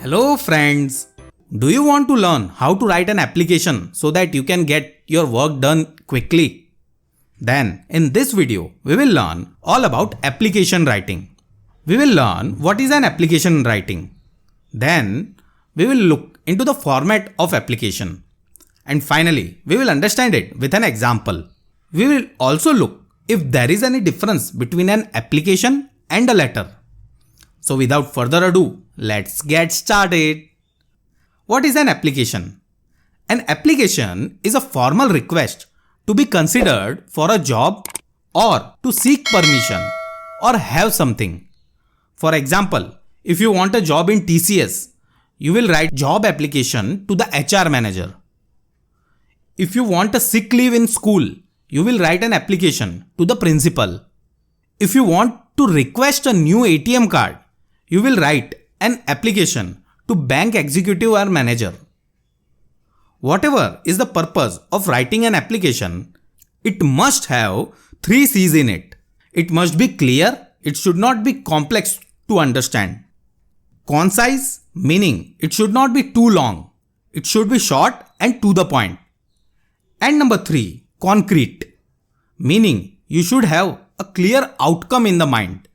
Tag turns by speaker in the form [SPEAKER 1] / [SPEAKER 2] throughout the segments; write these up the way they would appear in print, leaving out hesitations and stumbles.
[SPEAKER 1] Hello friends! Do you want to learn how to write an application so that you can get your work done quickly? Then in this video, we will learn all about application writing. We will learn what is an application writing. Then we will look into the format of application. And finally, we will understand it with an example. We will also look if there is any difference between an application and a letter. So without further ado, let's get started. What is an application? An application is a formal request to be considered for a job or to seek permission or have something. For example, if you want a job in TCS, you will write job application to the HR manager. If you want a sick leave in school, you will write an application to the principal. If you want to request a new ATM card, you will write an application to bank executive or manager. Whatever is the purpose of writing an application, it must have 3 C's in it. It must be clear, it should not be complex to understand. Concise, meaning it should not be too long. It should be short and to the point. And number 3, concrete, meaning you should have a clear outcome in the mind.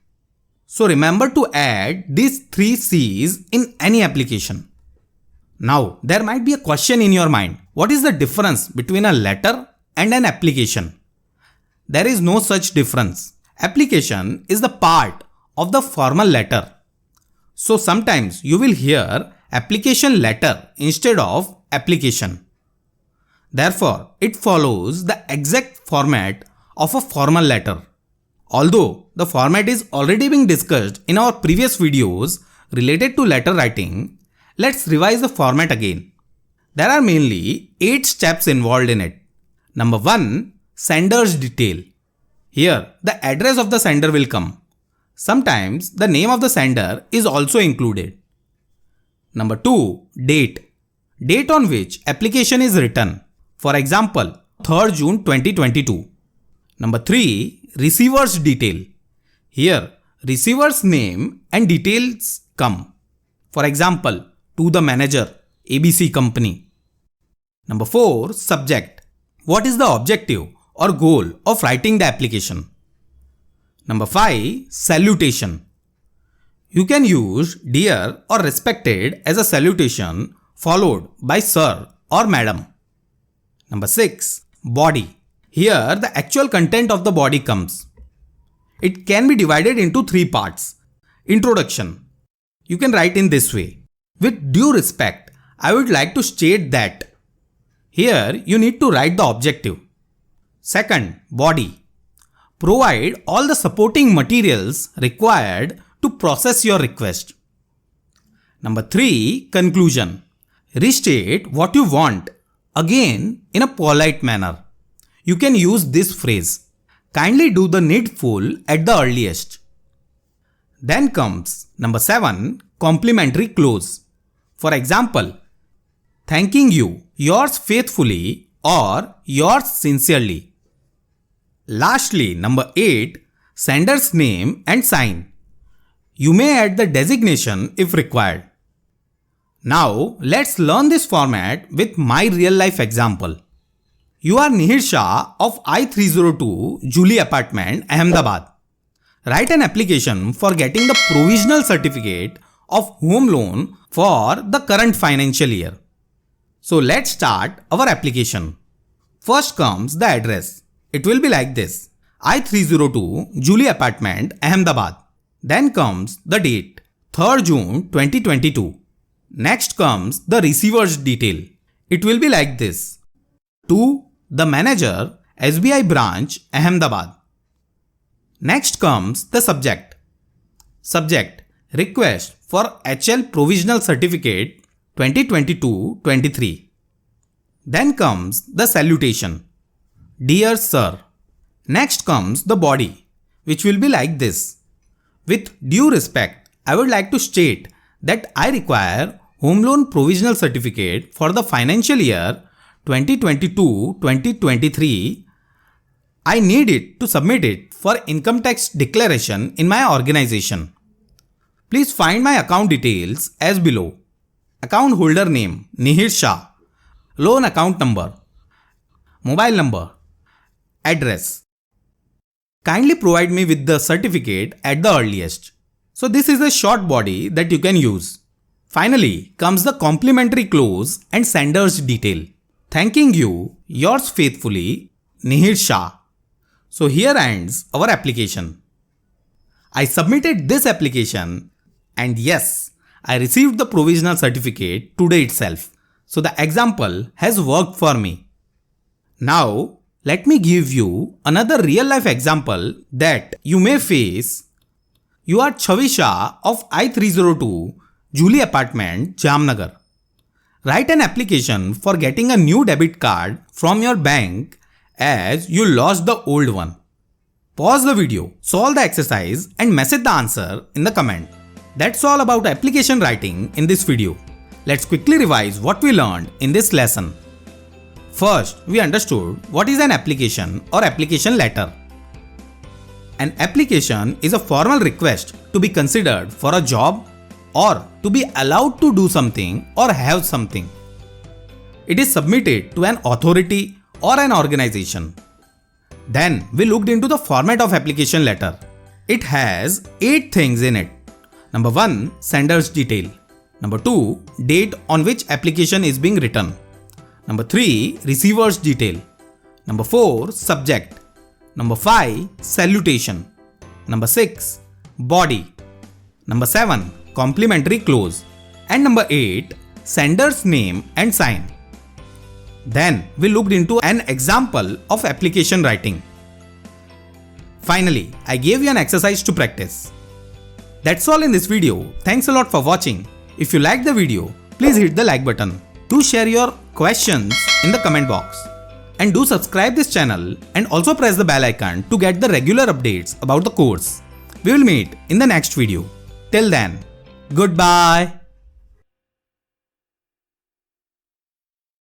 [SPEAKER 1] So remember to add these 3 C's in any application. Now, there might be a question in your mind. What is the difference between a letter and an application? There is no such difference. Application is the part of the formal letter. So sometimes you will hear application letter instead of application. Therefore, it follows the exact format of a formal letter. Although the format is already being discussed in our previous videos related to letter writing, let's revise the format again. There are mainly 8 steps involved in it. Number 1, sender's detail. Here, the address of the sender will come. Sometimes the name of the sender is also included. Number 2, date. Date on which application is written. For example, 3rd June 2022. Number 3, receiver's detail. Here, receiver's name and details come. For example, to the manager, ABC company. Number 4, subject. What is the objective or goal of writing the application? Number 5, salutation. You can use dear or respected as a salutation followed by sir or madam. Number 6, body. Here, the actual content of the body comes. It can be divided into 3 parts. Introduction. You can write in this way. With due respect, I would like to state that. Here, you need to write the objective. Second, body. Provide all the supporting materials required to process your request. Number 3, conclusion. Restate what you want, again in a polite manner. You can use this phrase, kindly do the needful at the earliest. Then comes number 7, complementary close. For example, thanking you, yours faithfully or yours sincerely. Lastly, number 8, sender's name and sign. You may add the designation if required. Now, let's learn this format with my real life example. You are Shah of I302 Julie Apartment, Ahmedabad. Write an application for getting the provisional certificate of home loan for the current financial year. So let's start our application. First comes the address. It will be like this. I302 Julie Apartment, Ahmedabad. Then comes the date, 3rd June 2022. Next comes the receiver's detail. It will be like this. To the manager, SBI branch, Ahmedabad. Next comes the subject. Subject, request for HL provisional certificate 2022-23. Then comes the salutation. Dear sir. Next comes the body, which will be like this. With due respect, I would like to state that I require home loan provisional certificate for the financial year 2022-2023. I need it to submit it for income tax declaration in my organization. Please find my account details as below. account holder name Nihir Shah, loan account number, mobile number, address. Kindly provide me with the certificate at the earliest. So this is a short body that you can use. Finally comes the complimentary close and sender's detail. Thanking you, yours faithfully, Nihir Shah. So here ends our application. I submitted this application and yes, I received the provisional certificate today itself. So the example has worked for me. Now, let me give you another real life example that you may face. You are Chhavi Shah of I302 Julie Apartment, Jamnagar. Write an application for getting a new debit card from your bank as you lost the old one. Pause the video, solve the exercise and message the answer in the comment. That's all about application writing in this video. Let's quickly revise what we learned in this lesson. First, we understood what is an application or application letter. An application is a formal request to be considered for a job or to be allowed to do something or have something. It is submitted to an authority or an organization. Then we looked into the format of application letter. It has 8 things in it. Number 1, sender's detail. Number 2, date on which application is being written. Number 3, receiver's detail. Number 4, subject. Number 5, salutation. Number 6, body. Number 7, complimentary close. And number 8, sender's name and sign. Then we looked into an example of application writing. Finally, I gave you an exercise to practice. That's all in this video. Thanks a lot for watching. If you liked the video, please hit the like button. Do share your questions in the comment box. And do subscribe this channel and also press the bell icon to get the regular updates about the course. We will meet in the next video. Till then, goodbye.